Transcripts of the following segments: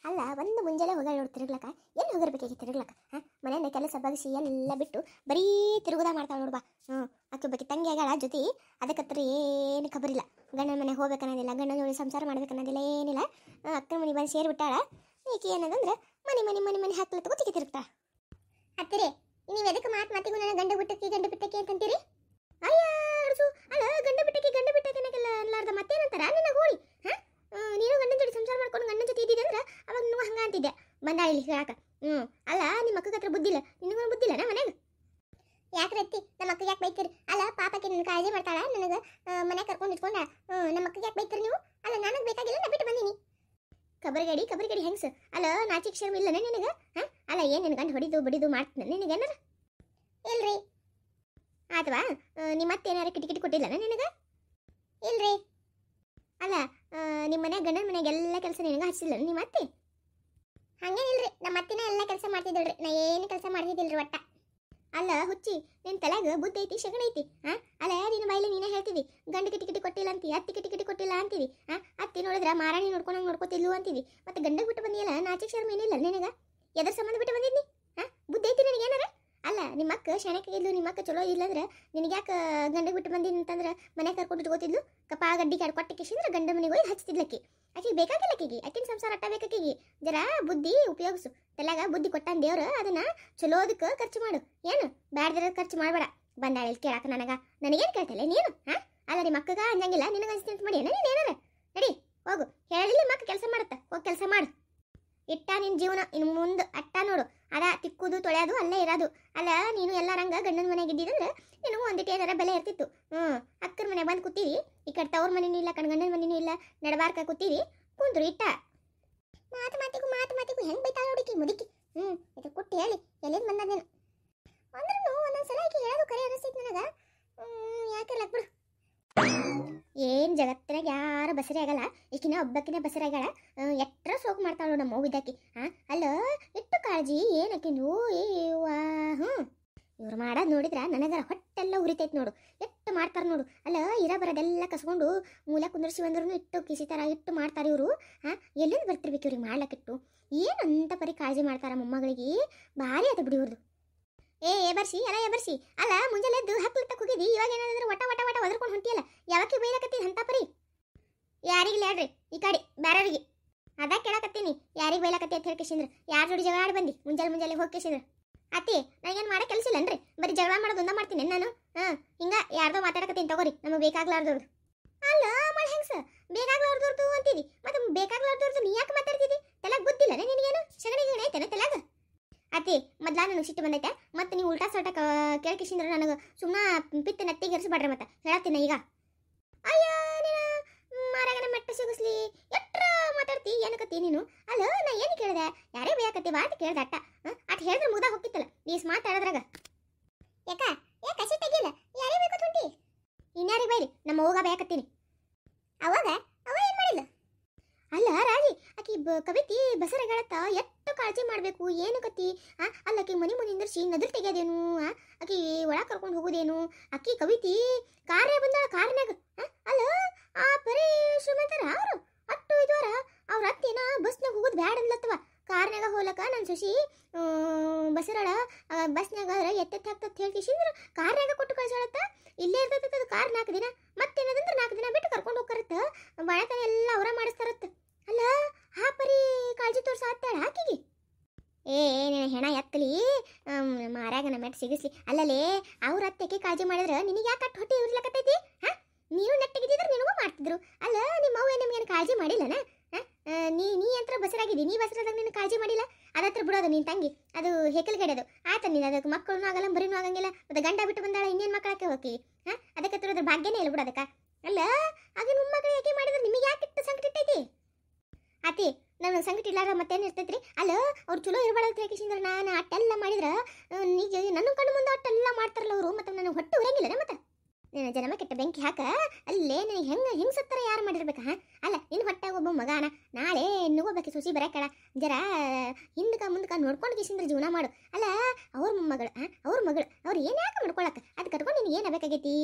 ಅಲ್ಲ ಒಂದು ಮುಂಜಾನೆ ಹೋಗಿ ನೋಡಿ ತಿರುಗ್ಲಕ್ಕ ಎಲ್ಲಿ ಹೋಗಿರ್ಬೇಕಾಗಿ ತಿರುಗ್ಲಕ್ಕ ಮನೆಯಿಂದ ಕೆಲಸ ಬಗ್ಸಿ ಎಲ್ಲ ಬಿಟ್ಟು ಬರೀ ತಿರುಗುದ ಮಾಡ್ತಾಳೆ ನೋಡ್ಬಾ. ಅಕ್ಕಿ ಒಬ್ಬಾಕಿ ತಂಗಿ ಆಗಳ ಜೊತೆ ಅದಕ್ಕತ್ರ ಏನು ಖಬರಿಲ್ಲ. ಗಂಡನ ಮನೆಗೆ ಹೋಗ್ಬೇಕನ್ನೋದಿಲ್ಲ, ಗಂಡನ ಜೋಡಿ ಸಂಸಾರ ಮಾಡ್ಬೇಕನ್ನೋದಿಲ್ಲ, ಏನಿಲ್ಲ. ಅಕ್ಕನ ಮನೆ ಬಂದು ಸೇರಿಬಿಟ್ಟಾಳ. ಈಕೆ ಏನದಂದ್ರೆ ಮನೆ ಹಾಕ್ಲತ್ತ ಗೊತ್ತಿಗೆ ತಿರುಗ್ತಾಳ. ಹತ್ತಿರಿ ನೀವು ಎದಕ್ಕೆ ಮಾತಿಗೂ ನನ್ನ ಗಂಡ ಬಿಟ್ಟಕ್ಕೆ ಅಂತಂತೀರಿ? ಅಯ್ಯ ಅರ್ಸು ಅಲ್ಲ, ಗಂಡ ಬಿಟ್ಟಕ್ಕೆ ಅನ್ಲಾರ್ದ ಮತ್ತೇನಂತಾರ ನಿನ್ನ ಗೋಳಿ? ನೀನು ಗಂಡನ ಜೊತೆ ಸಂಸಾರ ಮಾಡ್ಕೊಂಡು ಗಂಡನ ಜೊತೆ ಇದ್ದಿದ್ದೆ ಅಂದ್ರೆ ಅವಾಗ ನೀವು ಹಂಗ ಅಂತಿದ್ದೆ. ಬಂದಾಳ ಇಲ್ಲಿ ಹೇಳಾಕ. ಅಲ್ಲ ನಿಮ್ಮ ಅಕ್ಕಗ ಹತ್ರ ಬುದ್ಧಿಲ್ಲ, ನಿನಗೂ ಬುದ್ಧಿಲ್ಲ ನಾ ಮನೆಗೆ. ಯಾಕೆ ರತ್ತಿ ನಮ್ಮ ಅಕ್ಕಗೆ ಯಾಕೆ ಬೈತೀರಿ? ಅಲ್ಲ ಪಾಪಕ್ಕೆ ನನ್ನ ಕಾಳಜಿ ಮಾಡ್ತಾಳ, ನನಗೆ ಮನೆ ಕರ್ಕೊಂಡು ಇಟ್ಕೊಂಡ. ನಮ್ಮ ಅಕ್ಕಗೆ ಯಾಕೆ ಬೈತೀರಿ ನೀವು? ಅಲ್ಲ ನನಗೆ ಬೇಕಾಗಿಲ್ಲ, ನಾ ಬಿಟ್ಟು ಬಂದೀನಿ. ಕಬರಿಗಡಿ ಹೆಂಗ್ಸ ಅಲ್ಲ, ನಾಚಿಕ್ ಶರ್ಮ ಇಲ್ಲನೇ ನಿನಗೆ? ಅಲ್ಲ ಏನು ನಿನ್ನ ಗಂಡ ಹೊಡಿದು ಬಡಿದು ಮಾಡ್ತಾನೆ ನಿನಗೇನಾರ? ಇಲ್ರಿ. ಅಥವಾ ನಿಮ್ಮ ಮತ್ತೇನಾರ ಕಿಟಕಿಟಿ ಕೊಟ್ಟಿಲ್ಲನ ನಿನಗೆ? ಇಲ್ರಿ. ಅಲ್ಲ ನಿಮ್ಮ ಮನೆ ಗಂಡನ ಮನೆಗೆ ಎಲ್ಲ ಕೆಲಸ ನಿನಗೆ ಹಚ್ಚಿಲ್ಲ ನಿಮ್ಮ ಅತ್ತೆ? ಹಂಗೇನಿಲ್ರಿ, ನಮ್ಮ ಅತ್ತಿನ ಎಲ್ಲ ಕೆಲಸ ಮಾಡ್ತಿದ್ದಳ್ರಿ, ನಾ ಏನು ಕೆಲಸ ಮಾಡ್ತಿದ್ದಿಲ್ರಿ ಒಟ್ಟ. ಅಲ್ಲ ಹುಚ್ಚಿ, ನಿನ್ನ ತಲೆಗೆ ಬುದ್ಧಿ ಐತಿ ಶಗಣ ಐತಿ? ಅಲ್ಲ ನಿನ್ನ ಬಾಯಿಲೆ ನೀನೇ ಹೇಳ್ತಿದ್ದಿ ಗಂಡ ಕಿಟಕಿಟಿ ಕೊಟ್ಟಿಲ್ಲ ಅಂತೀವಿ, ಅತ್ತಿ ಕಿಟಕಿಟಿ ಕೊಟ್ಟಿಲ್ಲ ಅಂತೀವಿ. ಅತ್ತಿ ನೋಡಿದ್ರೆ ಮಾರಾಣಿ ನೋಡ್ಕೊಂಡಂಗೆ ನೋಡ್ಕೋತಿಲ್ಲು ಅಂತೀವಿ. ಮತ್ತೆ ಗಂಡಗೆ ಬಿಟ್ಟು ಬಂದಿಯಲ್ಲ, ನಾಚಿಕ್ ಶರ್ಮ ಏನಿಲ್ಲ ನಿನಗೆ? ಎದ್ರ ಸಂಬಂಧ ಬಿಟ್ಟು ಬಂದಿದ್ನಿ? ಬುದ್ಧಿ ಐತಿ ನಿನಗೇನಾರ? ಅಲ್ಲ ನಿಮ್ಮ ಅಕ್ಕ ಶಣಕ್ಕಿದ್ಲು, ನಿಮ್ಮ ಅಕ್ಕ ಚಲೋ ಇಲ್ಲಂದ್ರೆ ನಿನಗೆ ಯಾಕೆ ಗಂಡಗೆ ಬಿಟ್ಟು ಬಂದಿನಿ ಅಂತಂದ್ರೆ ಮನೆ ಕರ್ಕೊಂಡು ಇಟ್ಕೋತಿದ್ಲು. ಕಪ್ಪ ಗಡ್ಡಿ ಕಾಡು ಕೊಟ್ಟಕ್ಕಿಸಿದ್ರೆ ಗಂಡ ಮನೆಗೆ ಹೋಗಿ ಹಚ್ತಿದ್ಲಕ್ಕಿ. ಆಕೆಗೆ ಬೇಕಾಗಿಲ್ಲ, ಆಕಿನ ಸಂಸಾರ ಅಟ್ಟ ಬೇಕಾಕಿಗಿ. ಜರ ಬುದ್ಧಿ ಉಪಯೋಗಿಸು. ತಲೆಗ ಬುದ್ಧಿ ಕೊಟ್ಟಾನ ದೇವ್ರು, ಅದನ್ನ ಚಲೋದಕ್ಕೆ ಖರ್ಚು ಮಾಡು. ಏನು ಬ್ಯಾಡ್ದಿರ ಖರ್ಚು ಮಾಡಬೇಡ. ಬಂದಾಳ ಇಲ್ಲಿ ಕೇಳಾಕ ನನಗೇನು ಕೇಳ್ತಲ್ಲ ನೀನು? ಅಲ್ಲ ನಿಮ್ಮ ಅಕ್ಕಗ ಅಂದಂಗಿಲ್ಲ, ನಿನಗೆ ಅನ್ಸಿಂತ ಮಾಡಿ ನೀನೇನಾರ ನಡಿ ಹೋಗು. ಹೇಳಿಲ್ಲ ಮಕ್ಕ ಕೆಲಸ ಮಾಡುತ್ತ, ಹೋಗಿ ಕೆಲಸ ಮಾಡು. ಇಟ್ಟ ನಿನ್ನ ಜೀವನ ಇನ್ನು ಮುಂದೆ ಅಟ್ಟ ನೋಡು. ಅದ ತಿಕ್ಕುದು ತೊಳೆಯೋದು ಅಲ್ಲೇ ಇರೋದು. ಅಲ್ಲ ನೀನು ಎಲ್ಲಾರಂಗ ಗಂಡನ ಮನೆಗೆ ಇದ್ದಿದ್ರೆ ನಿನಗೂ ಒಂದಿಟ್ಟು ಏನಾರ ಬೆಲೆ ಇರ್ತಿತ್ತು. ಅಕ್ಕನ ಮನೆ ಬಂದು ಕೂತೀರಿ, ಈ ಕಡೆ ತವ್ರ ಮನೆಯೂ ಇಲ್ಲ, ಗಂಡನ ಮನೆಯೂ ಇಲ್ಲ, ನಡಬಾರ್ಕ ಕೂತೀರಿ. ಕುಂದ್ರು ಇಟ್ಟ ಮಾತಿಗೂ ಹೆಂಗ್ ಬೈತಾಳ ನೋಡಿಕಿ ಮುದುಕಿ. ಇದು ಕೊಟ್ಟು ಹೇಳಿ ಎಲ್ಲಿಂದ ಬಂದೇನು ಅಂದ್ರೂ ಒಂದೊಂದ್ಸಲ ಆಕಿ ಹೇಳೋದು ಕರೆ ಅನಿಸ್ತೈತಿ ನನಗೆ. ಯಾಕಿಲ್ಲ ಬಿಡು. ಏನು ಜಗತ್ತಿನಾಗ ಯಾರು ಬಸರಿ ಆಗಲ್ಲ, ಈಕಿನ ಒಬ್ಬಕ್ಕಿನ ಬಸರಿ ಆಗಲ್ಲ. ಎಟ್ರ ಸೋಕು ಮಾಡ್ತಾಳು ನಮ್ಮ ಹೋಗಿದ್ದಾಕಿ. ಅಲ್ಲ ಎಷ್ಟು ಕಾಳಜಿ ಏನಕ್ಕಿಂದು ಏವಾ. ಇವ್ರು ಮಾಡೋದು ನೋಡಿದ್ರೆ ನನಗರ ಹೊಟ್ಟೆಲ್ಲ ಉರಿತೈತಿ ನೋಡು. ಎಷ್ಟು ಮಾಡ್ತಾರೆ ನೋಡು. ಅಲ್ಲ ಇರ ಬರೋದೆಲ್ಲ ಕಸ್ಕೊಂಡು ಮೂಲೆ ಕುಂದರ್ಸಿ ಬಂದ್ರೂ ಇಟ್ಟು ಕಿಸಿತಾರ, ಇಟ್ಟು ಮಾಡ್ತಾರೆ ಇವರು. ಎಲ್ಲಿಂದ ಬರ್ತಿರ್ಬೇಕು ಇವ್ರಿಗೆ ಮಾಡ್ಲಕ್ಕಿಟ್ಟು? ಏನಂತ ಪರಿ ಕಾಳಜಿ ಮಾಡ್ತಾರ ಮೊಮ್ಮಗಳಿಗೆ. ಭಾರಿ ಆತ ಬಿಡಿ ಇವ್ರದ್ದು. ಎಬರ್ಸಿ ಅಲ್ಲ ಎಬರ್ಸಿ ಅಲ್ಲ, ಮುಂಜಾನೆ ಎದ್ದು ಹಕ್ಕಲಿಟ್ಟಕ್ಕೆ ಹೋಗಿದ್ದಿ, ಇವಾಗ ಏನಾದ್ರೆ ವಟ ಒದರ್ಕೊಂಡು ಹೊಂಟಿಯಲ್ಲ. ಯಾವಕ್ಕೆ ಬೈಲಕತ್ತೀನಿ ಅಂತ ಪರಿ? ಯಾರಿಗಿಲ್ಲ ಹೇಳ್ರಿ ಈ ಕಡೆ ಬೇರೆಯವ್ರಿಗೆ. ಅದ ಕೇಳಕತ್ತೀನಿ, ಯಾರಿಗೆ ಬೈಲಕತ್ತಿ ಅಂತ ಹೇಳ್ಕೇಶಂದ್ರ ಯಾರ ಜೋಡಿ ಜಗಳ ಆಡಿ ಬಂದು ಮುಂಜಾನೆ ಹೋಗಿ ಕೇಶಂದ್ರ ಅತ್ತಿ ನನಗೇನು ಮಾಡೋ ಕೆಲಸ ಇಲ್ಲನ್ರಿ, ಬರೀ ಜಗಳ ಮಾಡೋದೊಂದ ಮಾಡ್ತೀನಿ ನಾನು. ಹಿಂಗ ಯಾರ್ದೋ ಮಾತಾಡಕತ್ತೀನಿ ತಗೋರಿ, ನಮಗೆ ಬೇಕಾಗ್ಲಾರ್ದವ್ರು. ಅಲ್ಲ ಮಳೆ ಹೆಂಗ್ಸ ಬೇಕಾಗ್ಲಾರ್ದವ್ರದ್ದು ಅಂತೀವಿ, ಮತ್ತೆ ಬೇಕಾಗ್ಲಾರ್ದವ್ರದ್ದು ನೀ ಯಾಕೆ ಮಾತಾಡ್ತಿದ್ದಿ? ತಲೆಗೆ ಗೊತ್ತಿಲ್ಲ ನಿನಗೇನು? ಶಗಣಿಗೆ ಐತೇನೆ ತಲೆಗ? ಅತ್ತಿ ಮೊದ್ಲ ನನಗೆ ಸಿಟ್ಟು ಬಂದೈತೆ, ಮತ್ತೆ ನೀವು ಉಲ್ಟಾ ಸಲ್ಟ ಕೇಳ್ಕಿಸಿಂದ್ರೆ ನನಗೆ ಸುಮ್ಮನೆ ಪಿತ್ತ ನೆತ್ತಿಗೆ ಇರಿಸ್ಬೇಡ್ರಿ. ಮತ್ತೆ ಹೇಳತ್ತೀನಿ ಈಗ. ಅಯ್ಯ ನೀನು ಮಾರಾಗನ ಮೆಟ್ಟ ಸಿಗಿಸ್ಲಿ ಎಟ್ರ ಮಾತಾಡ್ತಿ ಏನಕತ್ತಿ ನೀನು? ಅಲ್ಲ ನಾ ಏನು ಕೇಳಿದೆ? ಯಾರೇ ಬೇಕತ್ತಿ ಬಾತ್ ಕೇಳ್ದೆ ಅಟ್ಟ. ಅಟ್ ಹೇಳಿದ್ರೆ ಮುಗ್ದ ಹೋಗಿತ್ತಲ್ಲ ನೀಸ್ ಮಾತಾಡೋದ್ರಾಗ. ಯಾಕ ಸಿಟ್ಟಾಗಿಲ್ಲ? ಯಾರೇ ಬೇಕು ಹೊಂಟಿ? ಇನ್ಯಾರಿಗೆ ಬೈರಿ? ನಮ್ಮ ಹೋಗ ಬೇಕತ್ತೀನಿ. ಅವಾಗ ಅವ ಏನು ಮಾಡಿಲ್ಲ? ಅಲ್ಲ ರಾಜಿ ಆಕಿ ಕವಿತಿ ಬಸರಗಳತ್ತ ಎಷ್ಟು ಕಾಳಜಿ ಮಾಡಬೇಕು ಏನಕತ್ತಿ? ಅಲ್ಲ ಆಕಿ ಮನೆ ಮುಂದಿಂದರ್ಸಿ ನದುರು ತೆಗೆಯೋದೇನು? ಆಕಿ ಒಳ ಕರ್ಕೊಂಡು ಹೋಗೋದೇನು? ಆಕಿ ಕವಿತಿ ಕಾರ್ಯ ಬಂದಾಳ ಕಾರ್ನಾಗ. ಅಲ್ಲ ಆ ಪರಿ ಶ್ರೀಮಂತರ ಅವರು ಅಟ್ಟು ಇದ್ವಾರ ಅವ್ರ ಅತ್ತೇನ ಬಸ್ನಾಗ ಹೋಗೋದು ಬ್ಯಾಡ ಅನ್ಲತ್ತವ. ಕಾರ್ನಾಗ ಹೋಗ್ಲಕ್ಕ ನನ್ನ ಸುಶಿ ಬಸರಳ ಬಸ್ನಾಗ ಎತ್ತೆತ್ತು ಹಾಕ್ತತ್ ಹೇಳ್ಕಿಸಿಂದ್ರ ಕಾರ್ನಾಗ ಕೊಟ್ಟು ಕಳ್ಸಾಳತ್ತ. ಇಲ್ಲೇ ಇರ್ತೈತೆ ಅದು ಕಾರ್ 4 ದಿನ, ಮತ್ತೇನದಂದ್ರೆ 4 ದಿನ ಬಿಟ್ಟು ಕರ್ಕೊಂಡು ಹೋಗ್ಕರತ್ತ. ಬಾಳತನ ಎಲ್ಲ ಅವರ ಮಾಡಿಸ್ತಾರತ್ತ. ಅಲ್ಲ ಆ ಪರಿ ಕಾಳಜಿ ತೋರ್ಸ ಹತ್ತಾಳ ಆಕಿಗೆ. ಏನೇನು ಹೆಣ ಎತ್ತಲಿ ಮಾರ್ಯಾಗನ ಮೆಟ್ಟು ಸಿಗಿಸ್ಲಿ. ಅಲ್ಲಲೇ ಅವ್ರ ಅತ್ತೆಗೆ ಕಾಳಜಿ ಮಾಡಿದ್ರೆ ನಿನಗೆ ಯಾಕೆ ಅಟ್ಟು ಹೊಟ್ಟೆ ಉರ್ಲಕತ್ತೈತಿ? ನೀನು ನೆಟ್ಟಗಿದ್ದಿದ್ರೆ ನಿನಗೂ ಮಾಡ್ತಿದ್ರು. ಅಲ್ಲ ನಿಮ್ಮ ಅವ್ವ ನಿಮ್ಗೇನು ಕಾಳಜಿ ಮಾಡಿಲ್ಲನ? ನೀ ಅಂತ ಬಸರಾಗಿದ್ದಿ, ನೀ ಬಸರದಾಗ ನಿನ್ನ ಕಾಳಜಿ ಮಾಡಿಲ್ಲ. ಅದತ್ರ ಬಿಡೋದು ನಿನ್ನ ತಂಗಿ, ಅದು ಹೆಕಲ್ಗಡೆದು ಆತ. ನೀನು ಅದಕ್ಕೆ ಮಕ್ಕಳೂ ಆಗಲ್ಲ ಬರೀನೂ ಆಗಂಗಿಲ್ಲ. ಮತ್ತೆ ಗಂಡ ಬಿಟ್ಟು ಬಂದಾಳ, ಇನ್ನೇನು ಮಕ್ಕಳಕ್ಕೆ ಹೋಗಿ ಅದಕ್ಕೆ ತಿರೋದ್ರ ಭಾಗ್ಯನೇ ಇಲ್ಲ ಬಿಡೋದಕ್ಕ. ಅಲ್ಲ ಆಗಿನ ಮೊಮ್ಮಗಳು ಯಾಕೆ ಮಾಡಿದ್ರೆ ನಿಮಗೆ ಯಾಕೆ ಇಟ್ಟು ಸಂಕಟ ಇಟ್ಟೈತಿ? ಅತಿ ನಾನು ಸಂಕಟ ಇಲ್ಲಾರ ಮತ್ತೇನು ಇರ್ತೈತ್ರಿ? ಅಲ್ಲ ಅವ್ರು ಚಲೋ ಇರಬಾರ್ದು ಹೇಳ್ಕಿಸಿಂದ್ರೆ ನಾನು ಅಟ್ಟೆಲ್ಲ ಮಾಡಿದ್ರೆ ನಿಜ ನನ್ನ ಕಣ್ಣು ಮುಂದೆ ಅಟ್ಟೆಲ್ಲ ಮಾಡ್ತಾರಲ್ಲ ಅವರು. ಮತ್ತೆ ನನಗೆ ಹೊಟ್ಟೆ ಉರಂಗಿಲ್ಲ. ಮತ್ತೆ ನೀನು ಜನಮ ಕೆಟ್ಟ ಬೆಂಕಿ ಹಾಕ. ಅಲ್ಲೇ ನನಗೆ ಹೆಂಗೆ ಸತ್ತರ ಯಾರು ಮಾಡಿರ್ಬೇಕ? ಅಲ್ಲ ನಿನ್ನ ಹೊಟ್ಟೆ ಒಬ್ಬ ಮಗನ ನಾಳೆ ನುಗೋಬೇಕಿ ಸೊಸಿ ಬರಕಳ ಜರ ಮುಂದಕ್ಕೆ ನೋಡ್ಕೊಂಡು ಕಿಸಿಂದ್ರೆ ಜೀವನ ಮಾಡು. ಅಲ್ಲ ಅವ್ರ ಮೊಮ್ಮಗಳು ಅವ್ರ ಮಗಳು ಅವ್ರು ಏನು ಯಾಕೆ ಮಾಡ್ಕೊಳಕ್ಕೆ? ಅದು ಕಟ್ಕೊಂಡು ನಿನಗೆ ಏನಾಗಬೇಕಾಗೈತಿ?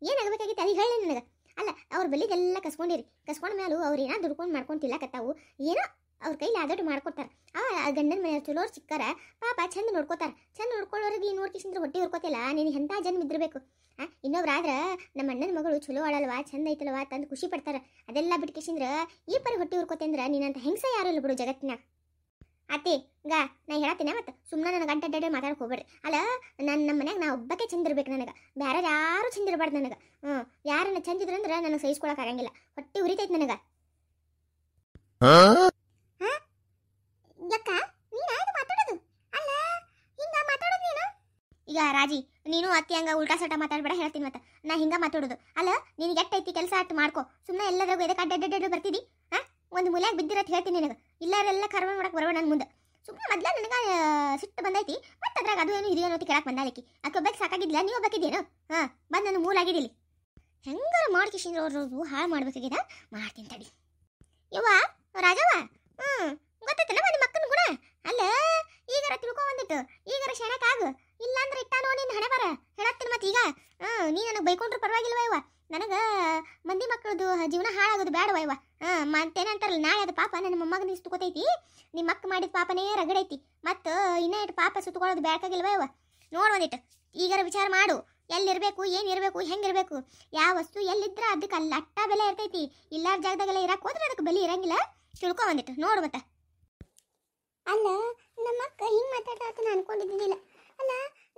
ಏನಾಗಬೇಕಾಗೈತಿ ಅದು ಹೇಳಿ ನನಗೆ. ಅಲ್ಲ ಅವ್ರ ಬಲಿದೆಲ್ಲ ಕಸ್ಕೊಂಡಿರಿ, ಕಸ್ಕೊಂಡ ಮೇಲೂ ಅವ್ರು ಏನೋ ದುಡ್ಕೊಂಡು ಮಾಡ್ಕೊಂಡು ತಿಲ್ಲಕತ್ತಾವು. ಏನೋ ಅವ್ರ ಕೈಲಿ ಆದಟ್ಟು ಮಾಡ್ಕೊಡ್ತಾರೆ. ಆ ಗಂಡನ ಮನೆಯವ್ರು ಚಲೋರು ಸಿಕ್ಕಾರ ಪಾಪ ಚಂದ ನೋಡ್ಕೋತಾರೆ. ಚಂದ ನೋಡ್ಕೊಳ್ಳೋರಿಗೆ ನೋಡ್ಕಿಸಿಂದ್ರೆ ಹೊಟ್ಟೆ ಹುರ್ಕೋತಿಲ್ಲ. ನೀನು ಎಂಥ ಜನ್ಮ ಇದ್ದಿರಬೇಕು. ಇನ್ನೊಬ್ರಾದ್ರೆ ನಮ್ಮ ಅಣ್ಣನ ಮಗಳು ಚಲೋ ಆಳಲ್ವಾ ಚಂದ ಐತಲ್ವಾ ತಂದು ಖುಷಿ ಪಡ್ತಾರೆ. ಅದೆಲ್ಲ ಬಿಟ್ಕಿಸಿಂದ್ರೆ ಈ ಪರಿ ಹೊಟ್ಟೆ ಹುರ್ಕೋತೆ ಅಂದ್ರೆ ನೀನಂತ ಹೆಂಗಸ ಯಾರು ಇಲ್ಲ ಬಿಡು ಜಗತ್ತಿನಾಗ. ಅತಿ ಈಗ ನಾ ಹೇಳತ್ತೀನಿ ಮತ್ತು ಸುಮ್ಮನೆ ನನಗೆ ಅಡ್ಡ ಮಾತಾಡಕ್ಕೆ ಹೋಗ್ಬೇಡ್ರಿ. ಅಲ್ಲ ನಮ್ಮ ಮನ್ಯಾಗ ನಾ ಒಬ್ಬಕ್ಕೆ ಚಂದ ಇರ್ಬೇಕು. ನನಗೆ ಬೇರೆ ಯಾರು ಚಂದ ಇರಬಾರ್ದು. ನನಗೆ ಯಾರನ್ನ ಚಂದ ಇದ್ರಂದ್ರೆ ನನಗೆ ಸಹಿಸ್ಕೊಳಕ್ಕೆ ಆಗಂಗಿಲ್ಲ. ಹೊಟ್ಟೆ ಉರಿತೈತೆ ನನಗೆ. ಯಾಕ ನೀನು ಆಯ್ತು ಮಾತಾಡೋದು? ಅಲ್ಲ ಹಿಂಗ ಮಾತಾಡೋದು ನೀನು? ಈಗ ರಾಜಿ ನೀನು ಅತ್ತಿ ಹಂಗ ಉಲ್ಟಾ ಸಟ ಮಾತಾಡ್ಬೇಡ ಹೇಳ್ತೀನಿ. ಮತ್ತೆ ನಾ ಹಿಂಗ ಮಾತಾಡೋದು ಅಲ್ಲ. ನಿನಗೆ ಎಟ್ಟೈತಿ ಕೆಲಸ ಅಟ್ಟು ಮಾಡ್ಕೊ. ಸುಮ್ಮನೆ ಎಲ್ಲರಿಗೂ ಎದಕ್ಕೆ ಅಡ್ಡ ಬರ್ತಿದ್ದಿ? ಒಂದು ಮೂಲ್ಯಾಗ ಬಿದ್ದಿರತ್ತೆ ಹೇಳ್ತೀನಿ ನಿನಗೆ. ಇಲ್ಲಾರೆಲ್ಲ ಕರ್ಮ ಮಾಡಕ್ಕೆ ಬರೋಣ ನನ್ನ ಮುಂದೆ. ಸುಮ್ಮನೆ ಮೊದ್ಲ ನನಗೆ ಸಿಟ್ಟು ಬಂದೈತಿ. ಮತ್ತೆ ಅದ್ರಾಗ ಅದು ಏನು ಇದು ಏನೋ ಕೇಳಕ್ಕೆ ಬಂದಾಳಿಕಿ. ಒಬ್ಬಕ್ಕೆ ಸಾಕಾಗಿದ್ದಿಲ್ಲ, ನೀವು ಒಬ್ಬಕ್ಕಿದ್ದೇನು? ಬಂದು ನನ್ನ ಮೂಲಾಗಿದ್ದಿಲ್ಲ. ಹೆಂಗಾರ ಮಾಡ್ಕಿಸಿಂದ್ರೆ ಅವ್ರದ್ದು ಹಾಳು ಮಾಡ್ಬೇಕಾಗಿದ. ಮಾಡ್ತೀನಿ ತಡಿ. ಯವ್ವ ರಾಜವ್ವ, ಗೊತ್ತೈತಲ್ಲ ನಿಮ್ಮ ಮಕ್ಕನ ಗುಣ. ಅಲ್ಲ ಈಗಾರ ತಿಳ್ಕೊ ಬಂದಿಟ್ಟು ಈಗಾರ ಶೆಣಕ್ಕಾಗು. ಇಲ್ಲಾಂದ್ರೆ ಇಟ್ಟ ನೋಡಿ ನಿನ್ನ ಹಣೆ ಬರ ಹೇಳತ್ತೀನಿ. ಮತ್ತೆ ಈಗ ನೀ ನನಗೆ ಬೈಕೊಂಡ್ರು ಪರವಾಗಿಲ್ವ ಇವ. ನನಗೆ ಮಂದಿ ಮಕ್ಕಳದು ಜೀವನ ಹಾಳಾಗೋದು ಬೇಡವ ಇವ. ಮತ್ತೇನೆ ಅಂತಾರಲ್ಲ, ನಾಳೆ ಅದು ಪಾಪ ನನ್ನ ಮೊಮ್ಮಗನ ಸುತ್ತಕೋತೈತಿ. ನಿಮ್ಮ ಮಕ್ಕ ಮಾಡಿದ ಪಾಪನೇ ರಗಡೈತಿ. ಮತ್ತು ಇನ್ನೇ ಇಟ್ಟು ಪಾಪ ಸುತ್ತಕೊಳ್ಳೋದು ಬೇಕಾಗಿಲ್ವ ಇವ. ನೋಡು ಒಂದಿಟ್ಟು ಈಗಾರ ವಿಚಾರ ಮಾಡು. ಎಲ್ಲಿರಬೇಕು, ಏನಿರಬೇಕು, ಹೆಂಗಿರಬೇಕು, ಯಾವ ವಸ್ತು ಎಲ್ಲಿದ್ರೆ ಅದಕ್ಕೆ ಅಲ್ಲಿ ಅಟ್ಟ ಬೆಲೆ ಇರ್ತೈತಿ. ಇಲ್ಲಾರ ಜಾಗದಾಗೆಲ್ಲ ಇರಕ್ಕೆ ಹೋದ್ರೆ ಅದಕ್ಕೆ ಬೆಲೆ ಇರಂಗಿಲ್ಲ. ತಿಳ್ಕೊ ಒಂದಿಟ್ಟು ನೋಡು. ಮತ್ತೆ ಅಲ್ಲ ನಮ್ಮ ಅಕ್ಕ ಹಿಂಗೆ ಮಾತಾಡ್ತಾ ನಾನು ಅನ್ಕೊಂಡಿದ್ದಿಲ್ಲ. ಅಲ್ಲ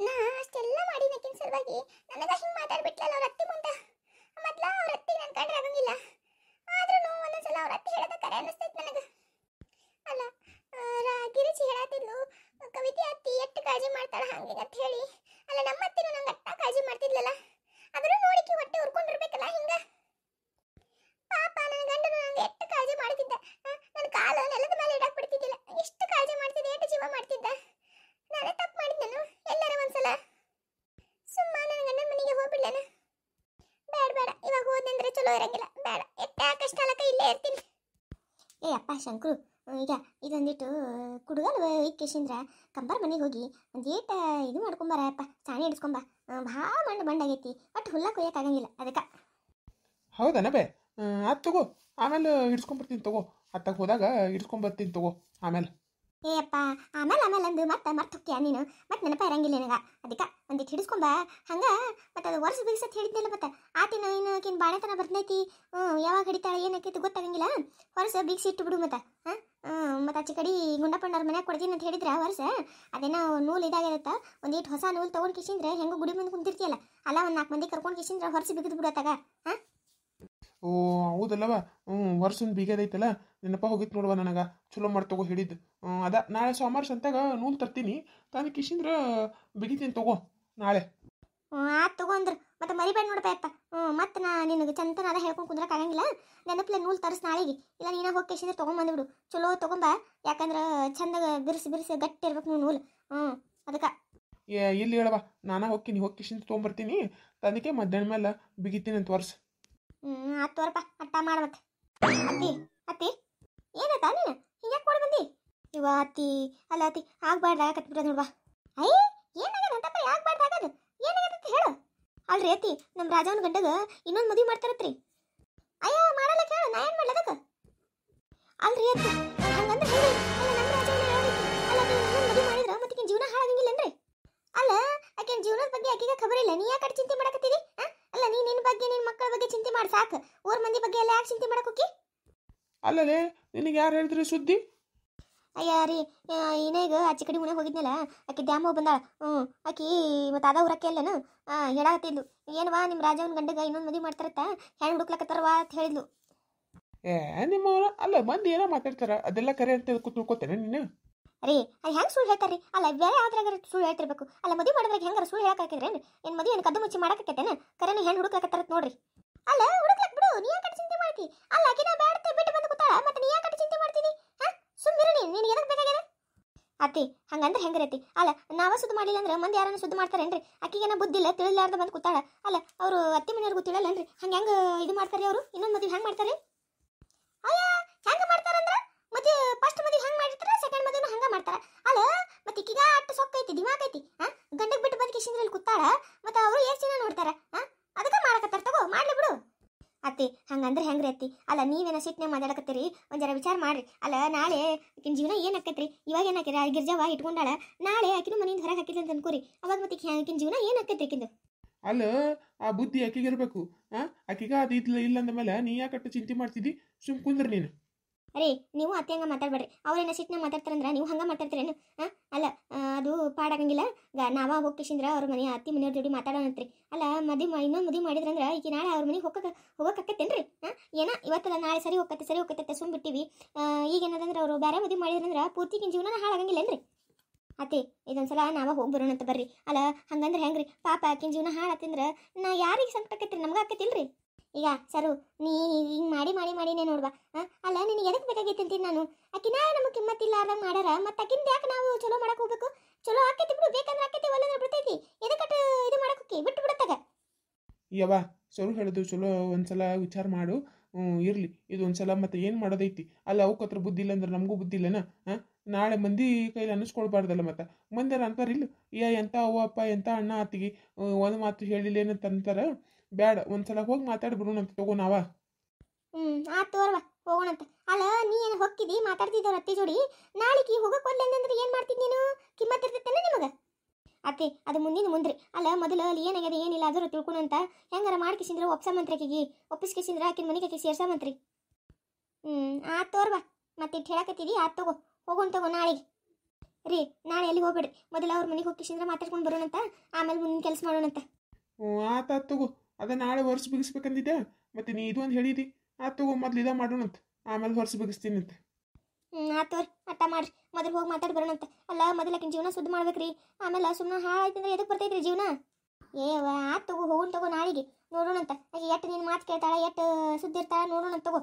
ನಾ ಅಷ್ಟೆಲ್ಲ ಮಾಡಿದಕ್ಕಿನ ಸಲುವಾಗಿ ನನಗೆ ಹಿಂಗೆ ಮಾತಾಡ್ಬಿಟ್ಲಲ್ಲ ಅವ್ರ ಅತ್ತಿ ಮುಂದೆ. ಮೊದ್ಲ ಅವ್ರ ಅತ್ತಿಗೆ ನನ್ನ ಕಂಡ್ರೆ ಆಗಂಗಿಲ್ಲ. ಆದ್ರೂ ಒಂದೊಂದ್ಸಲ ಅವ್ರ ಅತ್ತಿ ಹೇಳೋದ ಕರೆ ಅನ್ನಿಸ್ತೈತೆ ನನಗೆ. ಅಲ್ಲ ಗಿರಿಜಿ ಹೇಳತ್ತಿದ್ಲು ಕವಿತೆ ಅತ್ತಿ ಎಷ್ಟು ಕಾಳಜಿ ಮಾಡ್ತಾಳೆ ಹಂಗೆ ಅಂತ ಹೇಳಿ. ಅಲ್ಲ ನಮ್ಮ ಅತ್ತಿನೂ ನಂಗೆ ಅಟ್ಟ ಕಾಳಜಿ ಮಾಡ್ತಿದ್ಲಲ್ಲ. ಅದನ್ನು ನೋಡಿಕಿ ಹೊಟ್ಟೆ ಹುರ್ಕೊಂಡಿರ್ಬೇಕಲ್ಲ ಹಿಂಗ. ಪಾಪ ನನ್ನ ಗಂಡನು ನಂಗೆ ಎಷ್ಟು ಕಾಳಜಿ ಮಾಡ್ತಿದ್ದ. ನನ್ನ ಕಾಲ ನೆಲದ ಮೇಲೆ ಇಡಕ್ಕೆ ಬಿಡ್ತಿದ್ದಿಲ್ಲ. ಎಷ್ಟು ಕಾಳಜಿ ಮಾಡ್ತಿದ್ದೆ, ಎಷ್ಟು ಜೀವ ಮಾಡ್ತಿದ್ದ. ನಾನೇ ತಪ್ಪು ಮಾಡಿದ್ನನು ಎಲ್ಲರ ಒಂದ್ಸಲ. ಸುಮ್ಮ ನನ್ನ ಗಂಡನ ಮನೆಗೆ ಹೋಗ್ಬಿಡ್ಲೇನ? ಬೇಡ ಇವಾಗ ಹೋದಂದ್ರೆ ಚಲೋ ಇರಂಗಿಲ್ಲ. ಬೇಡ ಎಟ್ಟೆ ಕಷ್ಟ ಅಲ್ಲಕ ಇಲ್ಲೇ ಇರ್ತೀನಿ. ಏ ಅಪ್ಪ ಶಂಕರು, ಈಗ ಇದೊಂದಿಟ್ಟು ಕುಡುಗಲು ಇಕ್ಕಿಸಿಂದ್ರ ಕಂಬರ್ ಮನೆಗೆ ಹೋಗಿ ಒಂದೇಟ ಇದು ಮಾಡ್ಕೊಂಬಾರಪ್ಪ. ಸಾಣಿ ಹಿಡಿಸ್ಕೊಂಬ. ಭಾಳ ಬಂಡಾಗೈತಿ. ಒಟ್ಟು ಹುಲ್ಲ ಕೊಯ್ಯಕ್ಕಾಗಂಗಿಲ್ಲ ಅದಕ್ಕೆ. ಹೌದಾ ಬೇ? ಅದು ತಗೋ, ಆಮೇಲೆ ಹಿಡ್ಸ್ಕೊಂಬರ್ತೀನಿ ತಗೋ. ಅತ್ತಾಗ ಹೋದಾಗ ಹಿಡ್ಸ್ಕೊಂಬರ್ತೀನಿ ತಗೋ ಆಮೇಲೆ. ಏ ಅಪ್ಪ ಆಮೇಲೆ ಅಂದು ಮತ್ತೆ ಹೊಕ್ಕಿಯ ನೀನು. ಮತ್ತೆ ನೆನಪ ಇರಂಗಿಲ್ಲ ನನಗೆ. ಅದಕ್ಕೆ ಒಂದಿಟ್ಟು ಹಿಡಿಸ್ಕೊಂಬ. ಹಂಗೆ ಮತ್ತೆ ಅದು ವರ್ಷ ಬಿಗಿಸತ್ ಹೇಳಿದ್ದಿಲ್ಲ. ಮತ್ತೆ ಆತಿನ ಇನ್ನಕಿನ ಬಾಳೆತನ ಬರ್ತೈತಿ. ಯಾವಾಗ ಹಿಡಿತಾಳೆ ಏನಕ್ಕೈತಿ ಗೊತ್ತಾಗಂಗಿಲ್ಲ. ವರ್ಷ ಬಿಗಿಸಿ ಇಟ್ಟು ಬಿಡು. ಮತ್ತೆ ಮತ್ತು ಆಚೆ ಕಡೆ ಗುಂಡಪ್ಪಣ್ಣವ್ರ ಮನ್ಯಾಗ ಕೊಡ್ತೀನಿ ಅಂತ ಹೇಳಿದ್ರೆ ವರ್ಷ ಅದೇನೋ ನೂಲು ಇದಾಗಿರುತ್ತೆ. ಒಂದಿಟ್ಟು ಹೊಸ ನೂಲು ತೊಗೊಂಡು ಕಿಸಿಂದ್ರೆ ಹೆಂಗೂ ಗುಡಿ ಮುಂದೆ ಕುಂತಿರ್ತೀಯಲ್ಲ, ಅಲ್ಲ ಒಂದು 4 ಮಂದಿ ಕರ್ಕೊಂಡು ಕಿಸಿಂದ್ರೆ ಹೊರಸ ಬಿಗಿದು ಬಿಡತ್ತಾಗ. ಓ ಹೌದಲ್ಲವ. ವರ್ಷದ ಬೀಗದೈತಲ್ಲ, ನೆನಪ ಹೋಗಿತ್ತು ನೋಡುವ ನನಗೆ. ಚಲೋ ಮಾಡಿ ತಗೋ ಹಿಡಿದು. ಅದ ನಾಳೆ ಸೋಮವಾರ ಸಂತಾಗ ನೂಲು ತರ್ತೀನಿ. ತಂದು ಕಿಸಿಂದ್ರ ಬಿಗಿತೀನಿ ತಗೋ ನಾಳೆ. ಆತು ತಗೊಂಡ್ರು ಮತ್ತೆ ಮರಿಬೇಡ ನೋಡಪ್ಪ ಅಪ್ಪ. ಮತ್ತೆ ನಾ ನಿನಗೆ ಚಂತನ ಅದ ಹೇಳ್ಕೊಂಡು ಕುಂದ್ರಕ್ಕೆ ಆಗಂಗಿಲ್ಲ. ನೆನಪಲೆ ನೂಲು ತರಿಸ್ ನಾಳೆಗೆ. ಇಲ್ಲ ನೀನ ಹೋಗಿ ಕಿಸಿಂದ್ರೆ ತೊಗೊಂಬಂದ್ಬಿಡು. ಚಲೋ ತೊಗೊಂಬ. ಯಾಕಂದ್ರೆ ಚಂದಾಗ ಬಿರ್ಸಿ ಗಟ್ಟಿ ಇರ್ಬೇಕು ನೂಲು. ಅದಕ್ಕೆ ಇಲ್ಲಿ ಹೇಳವ, ನಾನು ಹೋಗ್ತೀನಿ. ಹೋಗಿ ಕಿಸಿಂದ ತೊಗೊಂಬರ್ತೀನಿ. ತಂದಕ್ಕೆ ಮಧ್ಯಾಹ್ನ ಮೇಲೆ ಬಿಗಿತೀನಿ ಅಂತ ವರ್ಷ. ಆತು ತೋರಪ್ಪ. ಅಟ್ಟ ಮಾಡ. ಮತ್ತೆ ಅತ್ತಿ ಏನತ್ತ ನೀನು ಹಿಂಗ್ಯಾಕೆ ಮಾಡಿ ಬಂದಿ? ಇವ ಅತ್ತಿ ಅಲ್ಲ ಅತ್ತಿ ಆಗ್ಬಾರ್ದು ಆಗಕತ್ಬಿಡ ನೋಡ್ವಾ. ಏನಾಗ್ಯದಂತಪ್ಪ? ಆಗ್ಬಾರ್ದು ಆಗೋದು ಏನಾಗ್ಯದಂತ ಹೇಳು. ಅಲ್ರಿ ಅತ್ತಿ, ನಮ್ಮ ರಾಜವನ ಗಂಡಗ ಇನ್ನೊಂದು ಮದುವೆ ಮಾಡ್ತಾರತ್ರಿ. ಅಯ್ಯ ಮಾಡಲ್ಲ ಕೇಳು, ನಾ ಏನು ಮಾಡ್ಲದಕ್ಕೆ? ಅಲ್ರಿ ಅತ್ತಿ ಹಂಗಂದ್ರೆ ಹೇಳಿ. ಅಲ್ಲ ನಮ್ಮ ರಾಜವನ ಹೇಳೋದಕ್ಕೆ ಅಲ್ಲ ಇನ್ನೊಂದು ಮದುವೆ ಮಾಡಿದ್ರೆ ಮತ್ತೆ ಜೀವನ ಹಾಳಾಗಂಗಿಲ್ಲನ್ರಿ? ಅಲ್ಲ ಆಕೆನ ಜೀವನದ ಬಗ್ಗೆ ಆಕೆಗೆ ಖಬರಿಲ್ಲ. ನೀ ಯಾಕೆ ಚಿಂತೆ ಮಾಡಕತ್ತೀರಿ? ಅಲ್ಲ ನೀ ನಿನ್ನ ಬಗ್ಗೆ ನಿನ್ನ ಮಕ್ಕಳ ಬಗ್ಗೆ ಚಿಂತೆ ಮಾಡಿ ಸಾಕು. ಊರ ಮಂದಿ ಬಗ್ಗೆ ಎಲ್ಲ ಯಾಕೆ ಚಿಂತೆ ಮಾಡಕ್ಕೆ? ಅಲ್ಲಲೇ ನಿನಗೆ ಯಾರು ಹೇಳಿದ್ರಿ ಸುದ್ದಿ? ಅಯ್ಯ ರೀ ಇನ್ನೇಗ ಆಚೆ ಕಡೆ ಮನೆಗೆ ಹೋಗಿದ್ನಲ್ಲ, ಆಕೆ ಡ್ಯಾಮ್ ಹೋಗಿ ಬಂದಾಳ. ಆಕಿ ಮತ್ತು ಅದ ಊರಕ್ಕೆ ಅಲ್ಲನು ಹೇಳಾಕತ್ತಿದ್ಲು. ಏನವಾ ನಿಮ್ಮ ರಾಜವನ ಗಂಡಗ ಇನ್ನೊಂದು ಮದುವೆ ಮಾಡ್ತಾರತ್ತ, ಹೆಣ್ಣು ಹುಡುಕ್ಲಕತ್ತಾರವಾ ಅಂತ ಹೇಳಿದ್ಲು. ನಿಮ್ಮವರ ಅಲ್ಲ ಮಂದಿ ಏನೋ ಮಾತಾಡ್ತಾರ, ಅದೆಲ್ಲ ಕರೆ ಅಂತ ತಿಳ್ಕೊತೇನೆ ನೀನು? ರೀ ಅದು ಹೆಂಗೆ ಸುಳ್ಳು ಹೇಳ್ತಾರ್ರಿ? ಅಲ್ಲ ಬೇರೆ ಯಾವ್ದ್ರಾಗ ಸುಳ್ಳು ಹೇಳ್ತಿರ್ಬೇಕು. ಅಲ್ಲ ಮದುವೆ ಮಾಡಿದ್ರಾಗ ಹೆಂಗಾರ ಸುಳ್ಳು ಹೇಳಕ್ಕಾಕಿದ್ರೇನು? ಏನು ಮದುವೆ ಏನು ಕದ್ದು ಮುಚ್ಚಿ ಮಾಡಕತ್ತೇನೆ? ಕರೆನು ಹೆಣ್ಣು ಹುಡುಕ್ಲಕತ್ತಾರತ್ ನೋಡ್ರಿ. ಅಲ್ಲ ಹುಡುಕ್ಲಕ್ ಬಿಡು, ನೀ ಯಾಕೆ ಚಿಂತೆ ಮಾಡ್ತಿ? ಅಲ್ಲ ಆಕಿನ ಬ್ಯಾಡ್ತೆ ಬಿಟ್ಟು ಬಂದು ಕೂತಾಳ, ಮತ್ತೆ ನೀ ಯಾಕೆ ಚಿಂತೆ ಮಾಡ್ತೀನಿ? ಸುಮ್ಮಿರು ನೀನು ಎದಕ್ಕೆ ಬೇಕಾಗ್ಯದ? ಅತ್ತಿ ಹಂಗಂದ್ರೆ ಹೆಂಗ್ರೈತಿ? ಅಲ್ಲ ನಾವ ಸುದ್ದಿ ಮಾಡಿಲ್ಲ ಅಂದ್ರೆ ಮಂದಿ ಯಾರನ್ನ ಸುದ್ದಿ ಮಾಡ್ತಾರೇನ್ರಿ? ಆಕಿಗೇನ ಬುದ್ಧಿಲ್ಲ, ತಿಳಿಲಾರ್ದ ಬಂದು ಕೂತಾಳ. ಅಲ್ಲ ಅವರು ಅತ್ತಿ ಮನೆಯವ್ರಿಗೂ ತಿಳಿಯಲ್ಲನ್ರಿ? ಹೆಂಗೆ ಇದು ಮಾಡ್ತಾರೆ ಅವರು? ಇನ್ನೊಂದು ಮದುವೆ ಹೆಂಗೆ ಮಾಡ್ತಾರೆ? ಅಯ್ಯ ಹೆಂಗೆ ಮಾಡ್ತಾರಂದ್ರೆ ಮತ್ತೆ ಫಸ್ಟ್ ಮದುವೆ ಹೆಂಗೆ ಮಾಡಿರ್ತಾರೆ, ಸೆಕೆಂಡ್ ಮದುವೆನೂ ಹಂಗೆ ಮಾಡ್ತಾರ. ಅಲ್ಲ ಮತ್ತೆ ಈಗೀಗ ಅಟ್ಟು ಸೊಕ್ಕೈತಿ, ದಿಮಾಕೈತಿ. ಗಂಡಗೆ ಬಿಟ್ಟು ಬಂದು ಕಿಶಿಂದ್ರಲ್ಲಿ ಕೂತಾಳ, ಮತ್ತೆ ಅವರು ಎಷ್ಟು ಜನ ನೋಡ್ತಾರ? ಅದಕ್ಕೆ ಮಾಡಕತ್ತಾರ. ತಗೋ ಮಾಡ್ಲಿ ಬಿಡು. ಅತ್ತಿ ಹಂಗಂದ್ರೆ ಹೆಂಗ್ರಿ ಅತ್ತಿ? ಅಲ್ಲ ನೀವೇನ ಸಿಟ್ನೆ ಮಾತಾಡಕತ್ತೀರಿ? ಒಂದು ಜರ ವಿಚಾರ ಮಾಡ್ರಿ. ಅಲ್ಲ ನಾಳೆ ಆಕಿನ ಜೀವನ ಏನು ಆಕೈತ್ರಿ ಇವಾಗ ಏನು ಹಾಕಿರ ಗಿರ್ಜಾವ ಇಟ್ಕೊಂಡಾಳ ನಾಳೆ ಆಕಿನೂ ಮನೆಯಿಂದ ಹೊರಗೆ ಹಾಕಿಲ್ಲ ಅಂತ ಅನ್ಕೋರಿ ಅವಾಗ ಮತ್ತೆ ಆಕಿನ ಜೀವನ ಏನು ಆಕೈತ್ರಿ ಆಕಿಂದು ಅಲ್ಲ ಆ ಬುದ್ಧಿ ಆಕಿಗಿರ್ಬೇಕು ಆಕಿಗ ಅದು ಇಲ್ಲ ಅಂದಮೇಲೆ ನೀ ಯಾಕಟ್ಟು ಚಿಂತೆ ಮಾಡ್ತಿದ್ದಿ ಸುಮ್ ಕುಂದ್ರಿ ನೀನು ಅರೇ ನೀವು ಅತ್ತೆ ಹಂಗೆ ಮಾತಾಡ್ಬೇಡ್ರಿ ಅವ್ರೇನ ಸಿಟ್ನ ಮಾತಾಡ್ತಾರಂದ್ರೆ ನೀವು ಹಂಗೆ ಮಾತಾಡ್ತೀರೇನು ಅಲ್ಲ ಅದು ಪಾಡಾಗಂಗಿಲ್ಲ ನಾವ ಹೋಗ್ಕಿಸಿಂದ್ರ ಅವ್ರ ಮನೆ ಅತ್ತಿ ಮನೆಯವ್ರ ಜೋಡಿ ಮಾತಾಡೋಣಂತ್ರಿ ಅಲ್ಲ ಇನ್ನೊಂದು ಮದುವೆ ಮಾಡಿದ್ರಂದ್ರೆ ಈಗ ನಾಳೆ ಅವ್ರ ಮನೆಗೆ ಹೋಗಕ್ಕಾಕತ್ತೇನ್ರಿ ಏನ ಇವತ್ತಲ್ಲ ನಾಳೆ ಸರಿ ಹೋಗತ್ತೆ ಸುಮ್ ಬಿಟ್ಟಿವಿ ಈಗ ಏನದಂದ್ರೆ ಅವರು ಬೇರೆ ಮದುವೆ ಮಾಡಿದ್ರಂದ್ರೆ ಪೂರ್ತಿಗಿನ ಜೀವನ ಹಾಳಾಗಂಗಿಲ್ಲೇನ್ರಿ ಅತ್ತೆ ಇದೊಂದ್ಸಲ ನಾವ ಹೋಗಿ ಬರೋಣ ಅಂತ ಬರ್ರಿ ಅಲ್ಲ ಹಂಗಂದ್ರೆ ಹೆಂಗ್ರಿ ಪಾಪ ಆಕಿನ ಜೀವನ ಹಾಳಾತಿಂದ್ರ ನಾ ಯಾರಿಗೆ ಸಂಕಟ ಆಕೈತ್ರಿ ನಮ್ಗೆ ಆಕೈತಿಲ್ರಿ ಈಗ ಸರು ನೀ ಹಿಂಗೆ ಮಾಡಿನೇ ನೋಡ್ವಾ ಅಲ್ಲ ನಿನಗೆ ಎದಕ್ಕೆ ಬೇಕಾಗೈತಿ ಅಂತೀನಿ ನಾನು ಆಕಿನ ನಮಗೆ ಕಿಮ್ಮತ್ತಿಲ್ಲಾರ್ದಂಗೆ ಮಾಡ್ಯಾರ ಮತ್ತು ಆಕಿಂದ ಯಾಕೆ ನಾವು ಚಲೋ ಮಾಡಕ್ಕೆ ಹೋಗ್ಬೇಕು ಚಲೋ ಆಕೈತಿ ಬಿಡು ಬೇಕಂದ್ರೆ ಆಕೈತಿ ಒಳ್ಳೆ ಬಿಡ್ತೈತಿ ಎದಕ್ಕೆ ಇದು ಮಾಡಕ್ಕೆ ಹೋಗಿ ಬಿಟ್ಟು ಬಿಡತ್ತಾಗ ಯವ್ವ ಸರು ಹೇಳೋದು ಚಲೋ ಒಂದ್ಸಲ ವಿಚಾರ ಮಾಡು ಇರಲಿ ಇದು ಒಂದ್ಸಲ ಮತ್ತೆ ಏನು ಮಾಡೋದೈತಿ ಅಲ್ಲ ಅವಕ್ಕೆ ಹತ್ರ ಬುದ್ಧಿ ಇಲ್ಲ ಅಂದ್ರೆ ನಮಗೂ ಬುದ್ಧಿ ಇಲ್ಲನ ನಾಳೆ ಮಂದಿ ಕೈಲಿ ಅನ್ನಿಸ್ಕೊಳ್ಬಾರ್ದಲ್ಲ ಮತ್ತೆ ಮಂದಿರ ಅಂತಾರಿಲ್ಲ ಎಂಥ ಅವ್ವ ಅಪ್ಪ ಎಂಥ ಅಣ್ಣ ಅತ್ತಿಗೆ ಒಂದು ಮಾತು ಹೇಳಿಲ್ಲ ಏನಂತ ಅಂತಾರ ಬ್ಯಾಡ ಒಂದ್ಸಲ ಹೋಗಿ ಮಾತಾಡ್ಬಿಡೋಣಂತ ತಗೋ ನಾವ ಆತು ತೋರ್ವ ಹೋಗೋಣಂತ ಅಲ್ಲ ನೀ ಏನು ಹೊಕ್ಕಿದಿ ಮಾತಾಡ್ತಿದ್ದವ್ರ ಅತ್ತಿ ಜೋಡಿ ನಾಳೆಗೆ ಹೋಗಕ್ಕೆ ಒಲ್ಲೆಂದ್ರೆ ಏನು ಮಾಡ್ತಿದ್ ನೀನು ಕಿಮ್ಮತ್ತಿರ್ತೈತೇನ ನಿಮಗೆ ಅತ್ತೆ ಅದು ಮುಂದ್ರಿ ಅಲ್ಲ ಮೊದಲು ಅಲ್ಲಿ ಏನಾಗ್ಯದ ಏನಿಲ್ಲ ಅದರ ತಿಳ್ಕೊಳಂತ ಹೆಂಗಾರ ಮಾಡ್ಕಿಸಿಂದ್ರೆ ಒಪ್ಸಮಂತ್ರಿಕಿಗೆ ಒಪ್ಪಿಸ್ಕಿಸಿಂದ್ರೆ ಆಕಿನ ಮನೆಗೆ ಆಕಿ ಸೇರ್ಸಮಂತ್ರಿ ಆತು ತೋರ್ವ ಮತ್ತೆ ಇಟ್ಟು ಹೇಳಕತ್ತಿದಿ ಆತು ತಗೋ ನಾಳೆಗೆ ರೀ ನಾಳೆ ಎಲ್ಲಿ ಹೋಗ್ಬೇಡ್ರಿ ಮೊದಲು ಅವ್ರ ಮನೆಗೆ ಹೋಗಿಸಿಂದ್ರೆ ಮಾತಾಡ್ಕೊಂಡು ಬರೋಣಂತ ಆಮೇಲೆ ಮುಂದಿನ ಕೆಲಸ ಮಾಡೋಣಂತ ಆತ ತಗೋ ಅದ ನಾಳೆ ವರ್ಷ ಬಿಗಿಸ್ಬೇಕಂದಿದ್ದೆ ಮತ್ತೆ ನೀ ಇದೊಂದು ಹೇಳಿದಿ ಆತ ತಗೋ ಮೊದ್ಲು ಇದ ಮಾಡೋಣಂತ ಆಮೇಲೆ ವರ್ಷ ಬಿಗಿಸ್ತೀನಂತ ಆತೋರಿ ಅಟ್ಟ ಮಾಡ್ರಿ ಮೊದಲು ಹೋಗಿ ಮಾತಾಡಿ ಬರೋಣಂತ ಅಲ್ಲ ಮೊದಲಾಕಿನ ಜೀವನ ಸುದ್ದಿ ಮಾಡ್ಬೇಕ್ರಿ ಆಮೇಲೆ ಸುಮ್ಮನೆ ಹಾಳಾಯ್ತಂದ್ರೆ ಎದಕ್ಕೆ ಬರ್ತೈತ್ರಿ ಜೀವನ ಆತು ತಗೋ ಹೋಗೋಣ ತಗೋ ನಾಳೆಗೆ ನೋಡೋಣಂತ ಆಕೆ ಎಷ್ಟು ನೀನು ಮಾತು ಕೇಳ್ತಾಳ ಎಷ್ಟು ಸುದ್ದಿ ಇರ್ತಾಳ ನೋಡೋಣ ತಗೋ